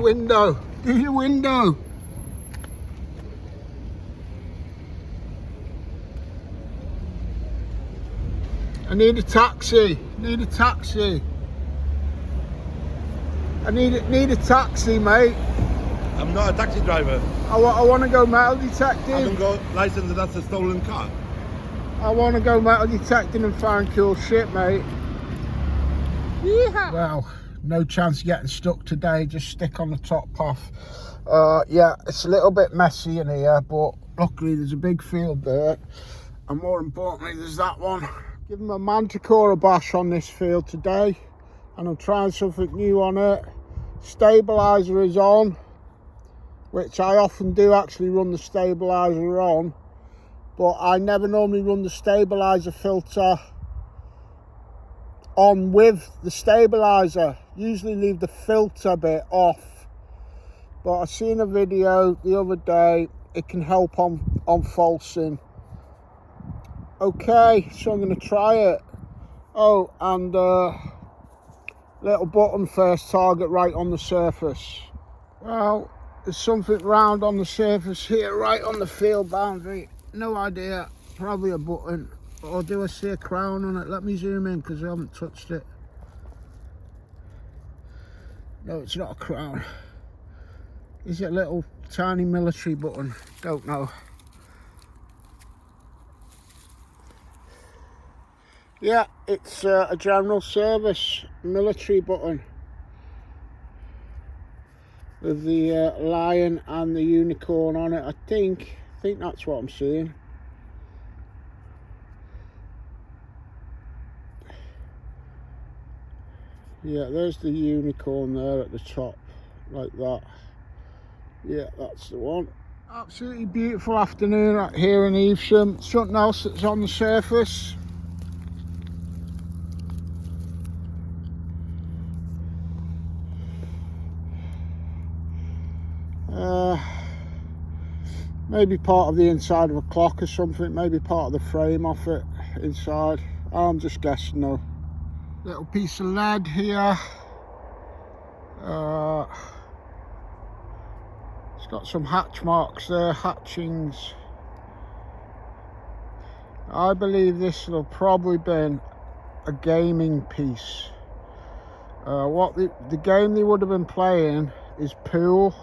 window. Do your window. I need a taxi. Need a taxi. I need a taxi, mate. I'm not a taxi driver. I want to go metal detecting. I haven't got license and that's a stolen car. I want to go metal detecting and find cool shit, mate. Yeehaw. Well, no chance of getting stuck today. Just stick on the top path. Yeah, it's a little bit messy in here, but luckily there's a big field there. And more importantly, there's that one. Give them a Manticore bash on this field today. And I'm trying something new on it. Stabilizer is on, which I often do actually run the stabilizer on, but I never normally run the stabilizer filter on with the stabilizer. Usually leave the filter bit off, but I seen a video the other day, it can help on falsing. Okay, so I'm going to try it. Oh, and little button first, target right on the surface. Well, there's something round on the surface here, right on the field boundary. No idea, probably a button. Or do I see a crown on it? Let me zoom in because I haven't touched it. No, it's not a crown. Is it a little tiny military button? Don't know. Yeah, it's a general service military button with the lion and the unicorn on it. I think that's what I'm seeing. Yeah, there's the unicorn there at the top, like that. Yeah, that's the one. Absolutely beautiful afternoon out here in Evesham. Something else that's on the surface. Maybe part of the inside of a clock or something, maybe part of the frame off it inside. I'm just guessing though. Little piece of lead here. It's got some hatch marks there, hatchings. I believe this will probably been a gaming piece. What the game they would have been playing is pool.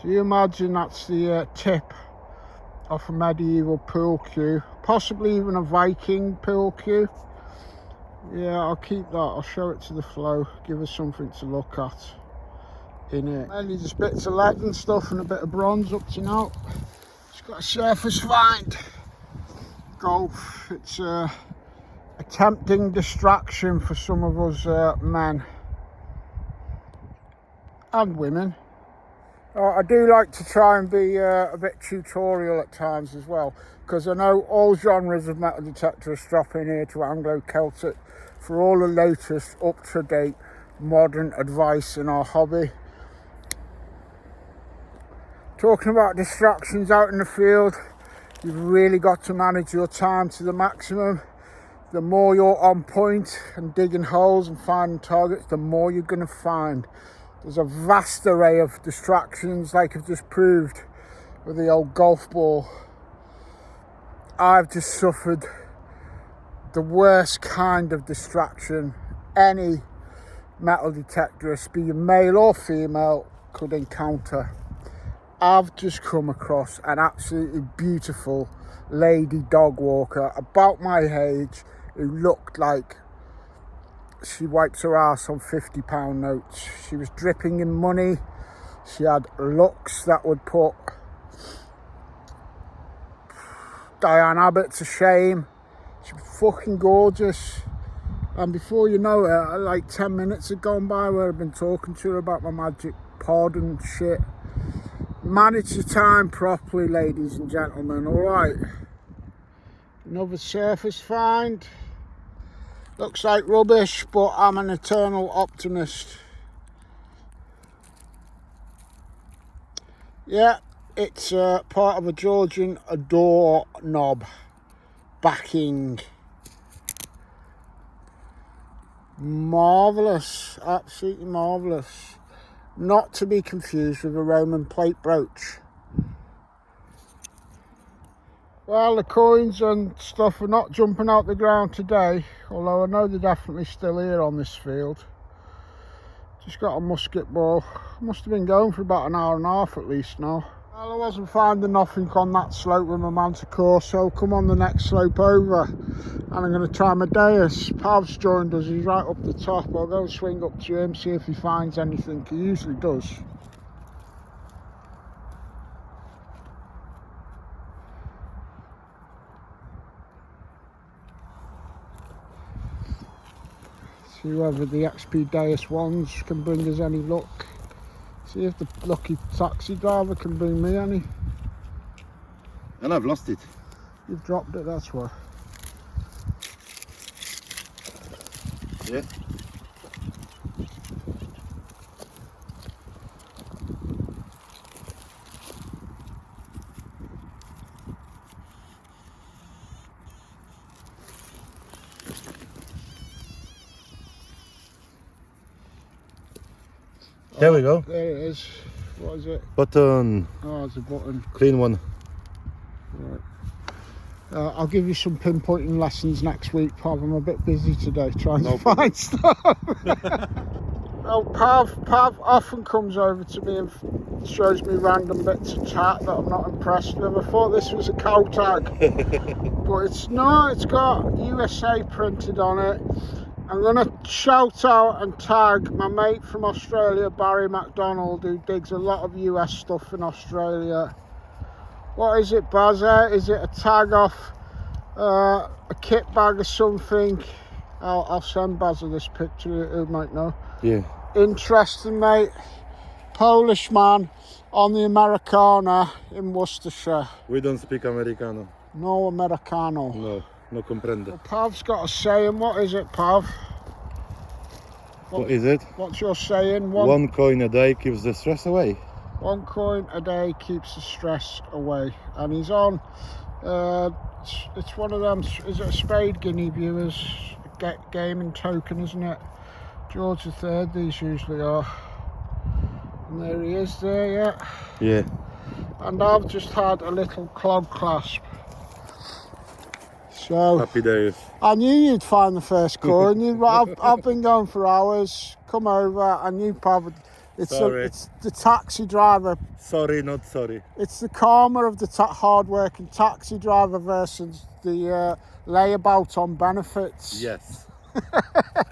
So you imagine that's the tip off a medieval pool cue, possibly even a Viking pool cue. Yeah, I'll keep that. I'll show it to the flow, give us something to look at in it. Mainly just bits of lead and stuff and a bit of bronze up to now. It's got a surface find. Golf. It's a tempting distraction for some of us men and women. I do like to try and be a bit tutorial at times as well, because I know all genres of metal detectorists drop in here to Anglo Celtic for all the latest up-to-date modern advice in our hobby. Talking about distractions out in the field, you've really got to manage your time to the maximum. The more you're on point and digging holes and finding targets, the more you're going to find. There's a vast array of distractions, like I've just proved with the old golf ball. I've just suffered the worst kind of distraction any metal detectorist, be it male or female, could encounter. I've just come across an absolutely beautiful lady dog walker about my age who looked like she wipes her ass on £50 notes. She was dripping in money. She had looks that would put Diane Abbott to shame. She was fucking gorgeous. And before you know it, like 10 minutes had gone by where I've been talking to her about my magic pod and shit. Manage your time properly, ladies and gentlemen, alright? Another surface find. Looks like rubbish, but I'm an eternal optimist. Yeah, it's part of a Georgian door knob backing. Marvellous, absolutely marvellous. not to be confused with a Roman plate brooch. Well, the coins and stuff are not jumping out the ground today, although I know they're definitely still here on this field. Just got a musket ball. Must have been going for about an hour and a half at least now. Well, I wasn't finding nothing on that slope with my manticore, so come on the next slope over and I'm going to try my Deus. Pav's joined us, he's right up the top. I'll go and swing up to him, see if he finds anything. He usually does. See whether the XP Deus ones can bring us any luck. See if the lucky taxi driver can bring me any. And I've lost it. You've dropped it, that's why. Yeah. There we go. There it is. What is it? Button. Oh, it's a button. Clean one. Right. I'll give you some pinpointing lessons next week, Pav. I'm a bit busy today trying to find stuff. Well, Pav often comes over to me and shows me random bits of tat that I'm not impressed with. I thought this was a cow tag, but it's not. It's got USA printed on it. I'm going to shout out and tag my mate from Australia, Barry McDonald, who digs a lot of US stuff in Australia. What is it, Bazza? Is it a tag off a kit bag or something? I'll send Bazza this picture, who might know. Yeah. Interesting, mate. Polish man on the Americana in Worcestershire. We don't speak Americano. No Americano. No, no comprende. Well, Pav's got a saying. What is it, Pav? What is it? What's your saying? One coin a day keeps the stress away. 1 coin a day keeps the stress away. And he's on, it's one of them, is it a Spade Guinea viewers gaming token, isn't it? George III, these usually are. And there he is there, yeah. Yeah. And I've just had a little clog clasp. So Happy days. I knew you'd find the first coin. I've been going for hours. Come over, I knew Pav. It's the taxi driver. Sorry, not sorry. It's the karma of the hard-working taxi driver versus the layabout on benefits. Yes.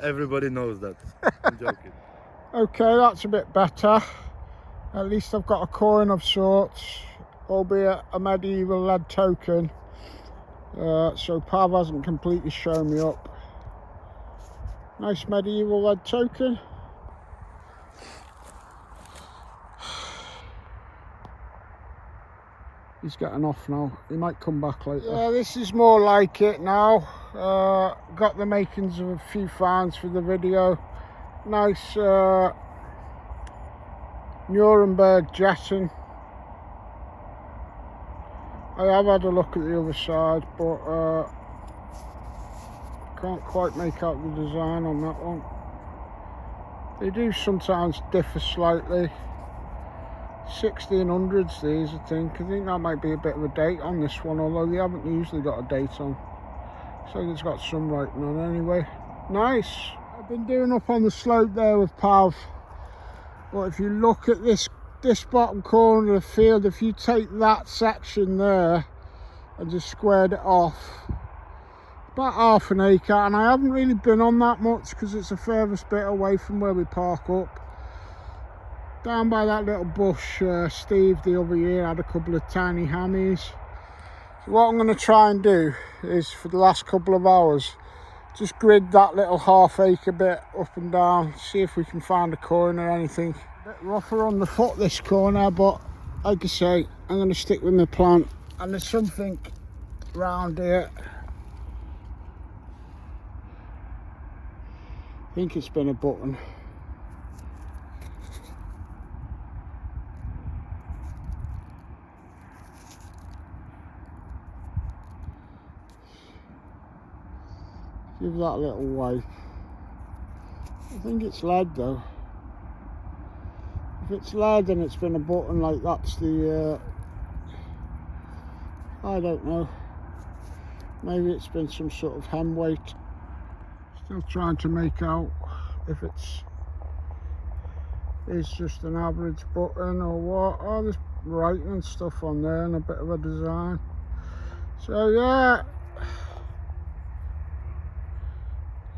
Everybody knows that. I'm joking. Okay, that's a bit better. At least I've got a coin of sorts, albeit a medieval lead token. So Pav hasn't completely shown me up. Nice medieval lead token. He's getting off now. He might come back later. Yeah, this is more like it now. Got the makings of a few finds for the video. Nice Nuremberg Jetton. I have had a look at the other side, but can't quite make out the design on that one. They do sometimes differ slightly. 1600s these, I think that might be a bit of a date on this one, although they haven't usually got a date on, so it's got some writing on anyway. Nice. I've been doing up on the slope there with Pav, but if you look at this bottom corner of the field, if you take that section there and just squared it off, about half an acre, and I haven't really been on that much because it's the furthest bit away from where we park up. Down by that little bush, Steve the other year had a couple of tiny hammies. So what I'm going to try and do is, for the last couple of hours, just grid that little half-acre bit up and down, see if we can find a coin or anything. A bit rougher on the foot this corner, but like I say, I'm going to stick with my plan. And there's something round here. I think it's been a button. Give that a little wipe. I think it's lead though. it's lead and it's been a button, like that's the I don't know, maybe it's been some sort of hem weight. Still trying to make out if it's just an average button or what. Oh, there's writing and stuff on there and a bit of a design. So yeah,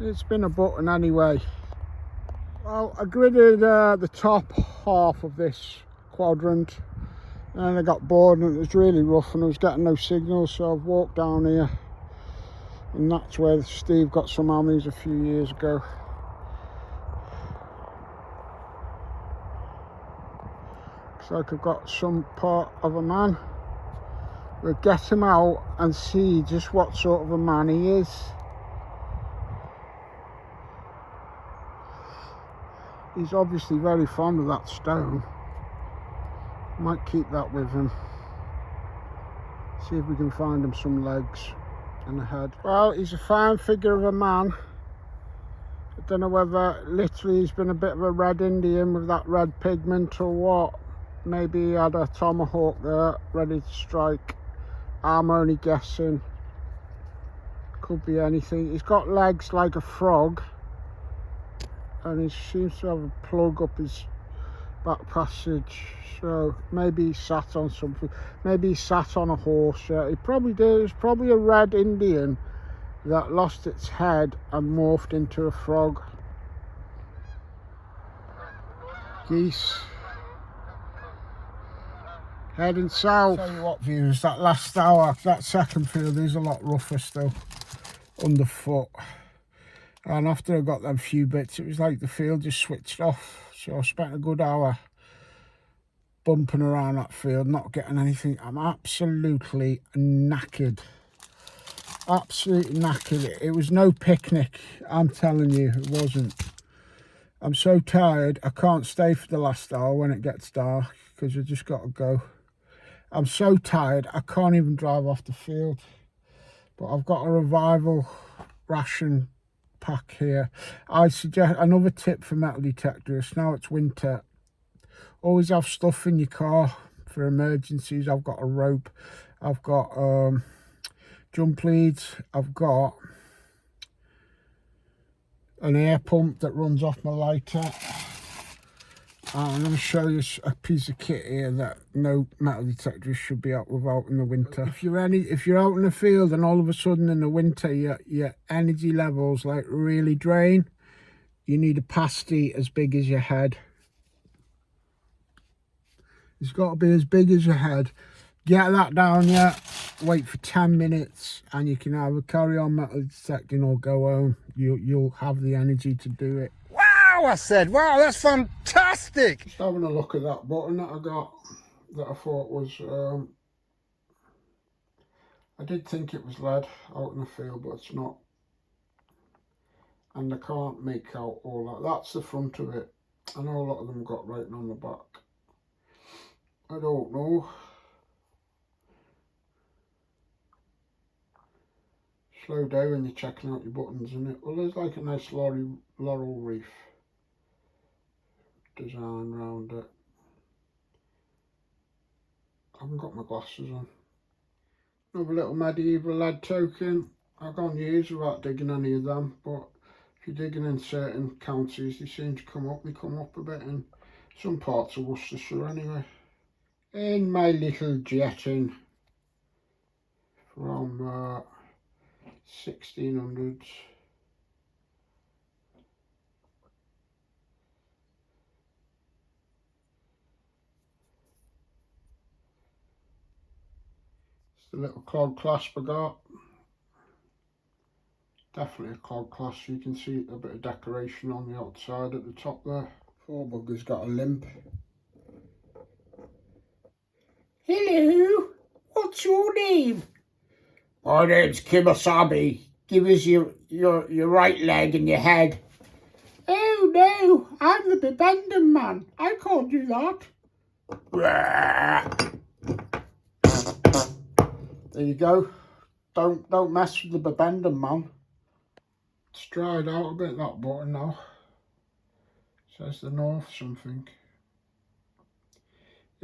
it's been a button anyway. Well, I gridded the top half of this quadrant and then I got bored and it was really rough and I was getting no signal, so I've walked down here and that's where Steve got some hammies a few years ago. Looks like I've got some part of a man. We'll get him out and see just what sort of a man he is. He's obviously very fond of that stone. Might keep that with him. See if we can find him some legs and a head. Well, he's a fine figure of a man. I don't know whether literally he's been a bit of a red Indian with that red pigment or what. Maybe he had a tomahawk there ready to strike. I'm only guessing. Could be anything. He's got legs like a frog and he seems to have a plug up his back passage, so maybe he sat on something. Maybe he sat on a horse. He probably did. It was probably a red Indian that lost its head and morphed into a frog. Geese heading south. Tell you what, viewers, that last hour, that second field is a lot rougher still underfoot, and after I got them few bits it was like the field just switched off. So I spent a good hour bumping around that field, not getting anything. I'm absolutely knackered. Absolutely knackered. It was no picnic, I'm telling you, it wasn't. I'm so tired, I can't stay for the last hour when it gets dark because I just got to go. I'm so tired, I can't even drive off the field. But I've got a revival ration pack here. I suggest another tip for metal detectors. Now it's winter, always have stuff in your car for emergencies. I've got a rope, I've got jump leads, I've got an air pump that runs off my lighter. I'm going to show you a piece of kit here that no metal detectors should be out without in the winter. If you're out in the field and all of a sudden in the winter your energy levels like really drain, you need a pasty as big as your head. It's got to be as big as your head. Get that down here, wait for 10 minutes and you can either carry on metal detecting or go home. You'll have the energy to do it. Wow, I said, wow, that's fantastic. Just having a look at that button that I got, that I thought was, I did think it was lead out in the field, but it's not. And I can't make out all that. That's the front of it. I know a lot of them got writing on the back. I don't know. Slow down when you're checking out your buttons, isn't it? Well, there's like a nice laurel reef design around it. I haven't got my glasses on. Another little medieval lead token. I've gone years without digging any of them, but if you're digging in certain counties, they seem to come up. They come up a bit in some parts of Worcestershire anyway. In my little jetting from 1600s. It's the little clog clasp I got. Definitely a clog clasp. You can see a bit of decoration on the outside at the top there. Poor bugger's got a limp. Hello, what's your name? My name's Kimasabi. Give us your right leg and your head. Oh no, I'm the Bibendum man. I can't do that. There you go. Don't mess with the Bibendum man. It's dried out a bit, that button now. Says the north something.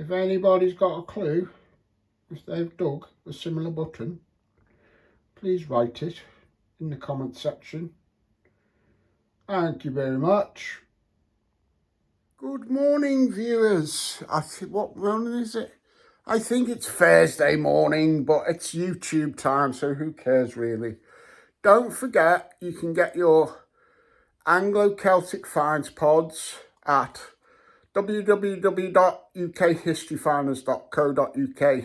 If anybody's got a clue, if they've dug a similar button, please write it in the comment section. Thank you very much. Good morning, viewers. What morning is it? I think it's Thursday morning, but it's YouTube time, so who cares really? Don't forget, you can get your Anglo Celtic Finds pods at www.ukhistoryfinders.co.uk.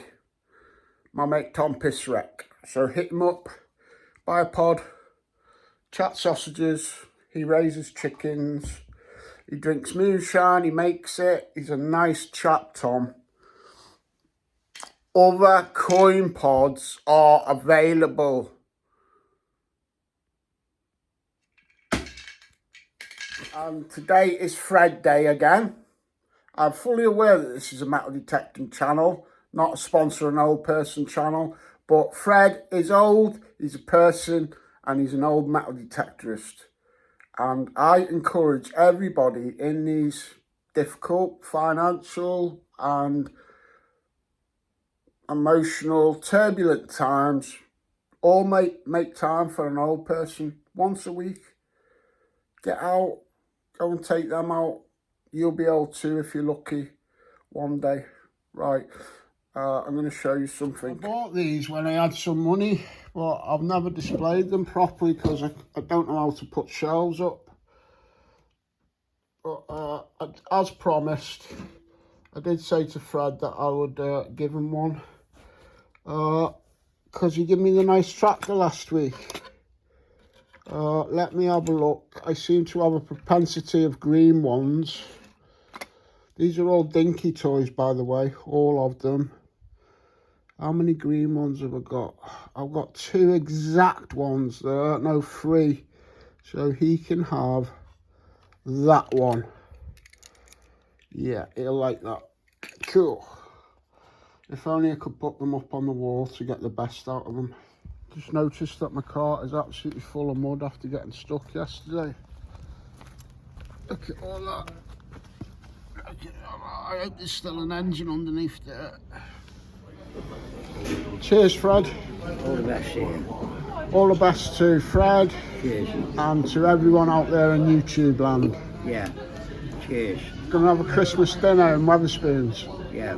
My mate Tom Pissrek. So hit him up, buy a pod, chat sausages, he raises chickens, he drinks moonshine, he makes it. He's a nice chap, Tom. Other coin pods are available. And today is Fred Day again. I'm fully aware that this is a metal detecting channel, not a sponsor an old person channel, but Fred is old, he's a person, and he's an old metal detectorist. And I encourage everybody in these difficult financial and emotional, turbulent times, all make time for an old person once a week. Get out, go and take them out. You'll be able to if you're lucky one day. Right, I'm going to show you something. I bought these when I had some money, but I've never displayed them properly because I don't know how to put shelves up. But as promised, I did say to Fred that I would give him one. Because he gave me the nice tractor last week. Let me have a look. I seem to have a propensity of green ones. These are all dinky toys, by the way, all of them. How many green ones have I got? I've got 2 exact ones there, no 3. So he can have that one. Yeah, he'll like that. Cool. If only I could put them up on the wall to get the best out of them. Just noticed that my car is absolutely full of mud after getting stuck yesterday. Look at all that. I hope there's still an engine underneath there. Cheers, Fred. All the best to you. All the best to Fred. Cheers. And to everyone out there in YouTube land. Yeah. Cheers. Gonna have a Christmas dinner in Wetherspoons. Yeah.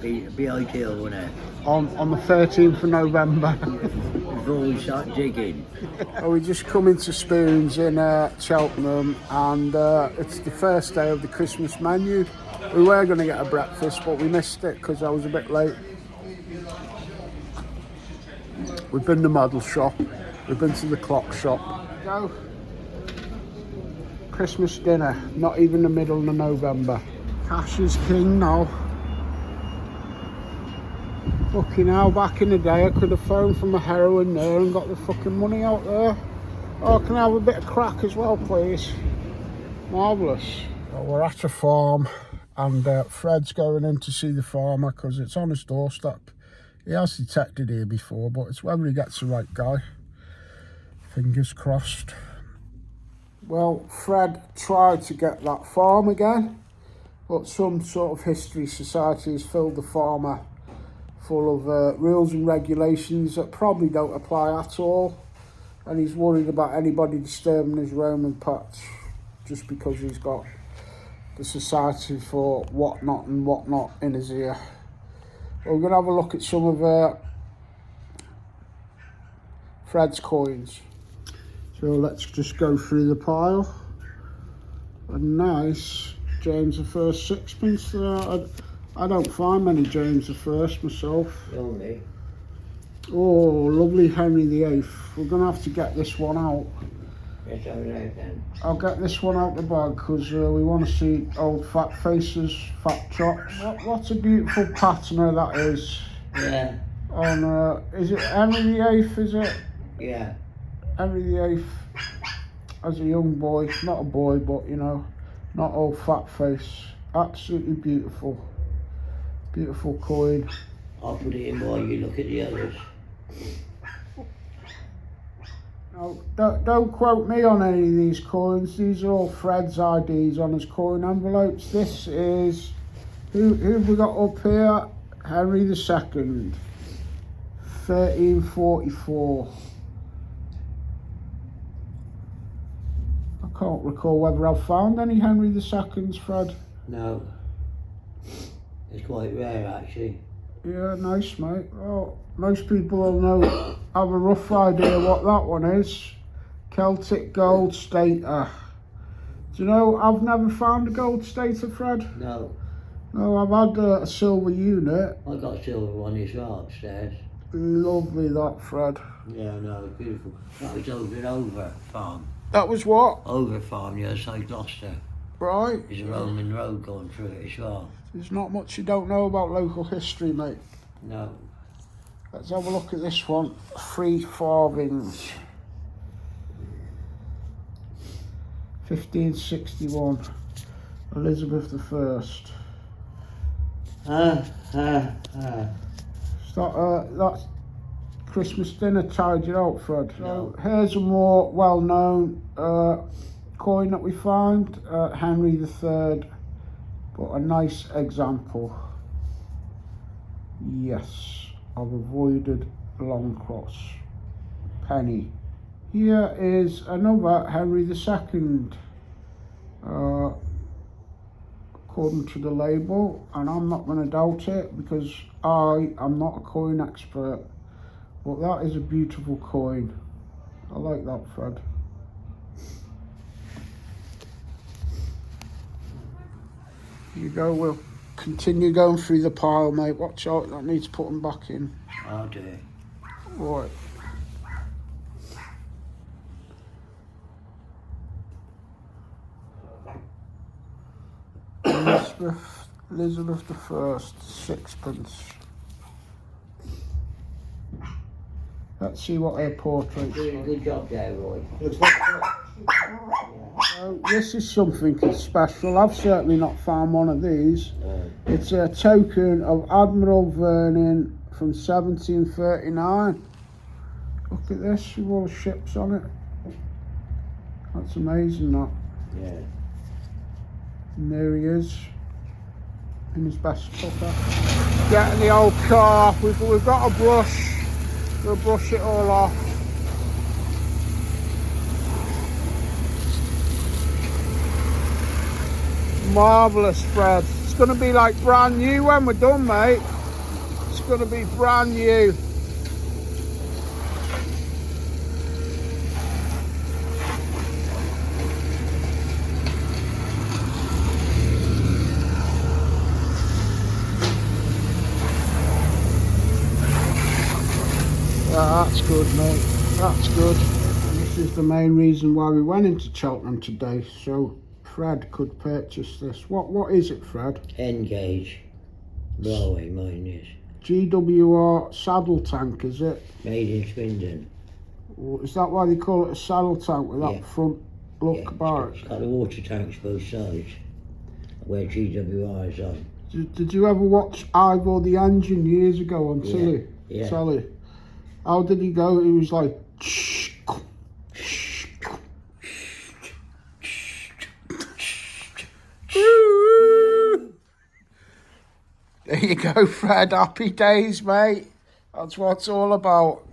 Be ideal, wouldn't it? On the 13th of November. Before we start digging. We just come into Spoons in Cheltenham, and it's the first day of the Christmas menu. We were going to get a breakfast, but we missed it because I was a bit late. We've been to the model shop, we've been to the clock shop. Go. Christmas dinner, not even the middle of November. Cash is king now. Fucking hell, back in the day I could have phoned from a heroin there and got the fucking money out there. Oh, can I have a bit of crack as well, please? Marvellous. Well, we're at a farm, and Fred's going in to see the farmer because it's on his doorstep. He has detected here before, but it's whether he gets the right guy. Fingers crossed. Well, Fred tried to get that farm again, but some sort of history society has filled the farmer full of rules and regulations that probably don't apply at all, and he's worried about anybody disturbing his Roman patch just because he's got the Society for Whatnot and Whatnot in his ear. We're going to have a look at some of Fred's coins. So let's just go through the pile. A nice James I sixpence there. I don't find many James I myself. Only. Oh, lovely Henry VIII. We're going to have to get this one out. Yes, all right then. I'll get this one out the bag because we want to see old fat faces, fat chops. What a beautiful patina that is. Yeah. On, is it Henry VIII, is it? Yeah. Henry VIII as a young boy, not a boy, but you know, not old fat face. Absolutely beautiful. Beautiful coin. I'll put it in while you look at the others. Now, don't quote me on any of these coins. These are all Fred's IDs on his coin envelopes. This is Who have we got up here? Henry II, 1344. I can't recall whether I've found any Henry II's, Fred. No. It's quite rare, actually. Yeah, nice, mate. Well, most people will know, have a rough idea what that one is. Celtic gold stater. Do you know, I've never found a gold stater, Fred. No. No, I've had a silver unit. I got a silver one as well upstairs. Lovely that, Fred. Yeah, no, beautiful. That was over and over farm. That was what? Over farm, the other side Gloucester. Right. There's a Roman road going through it as well. There's not much you don't know about local history, mate. No. Let's have a look at this one. 3 farthings. 1561. Elizabeth I. That's Christmas dinner tied you out, Fred. No. So here's a more well-known coin that we find, Henry III, but a nice example. Yes, I've avoided long cross. Penny. Here is another Henry II, according to the label, and I'm not going to doubt it because I am not a coin expert, but that is a beautiful coin. I like that, Fred. Here you go, we'll continue going through the pile, mate. Watch out, that needs putting back in. I'll do it. Right. Elizabeth I, sixpence. Let's see what her portrait's Doing a like. good job there, Roy. This is something special. I've certainly not found one of these. It's a token of Admiral Vernon from 1739. Look at this, with all the ships on it. That's amazing, that. Yeah. And there he is, in his best tucker. Getting the old car, we've got a brush. We'll brush it all off. Marvellous, Fred. It's going to be like brand new when we're done, mate. It's going to be brand new. Yeah, that's good, mate. That's good. And this is the main reason why we went into Cheltenham today, so Fred could purchase this. What is it, Fred? N-gauge. Railway, mine is. GWR saddle tank, is it? Made in Swindon. Is that why they call it a saddle tank with that front look Yeah, about it's got the water tanks both sides, where GWR is on. Did you ever watch Ivor the Engine years ago on telly? Yeah. Telly? How did he go? He was like... There you go, Fred. Happy days, mate. That's what it's all about.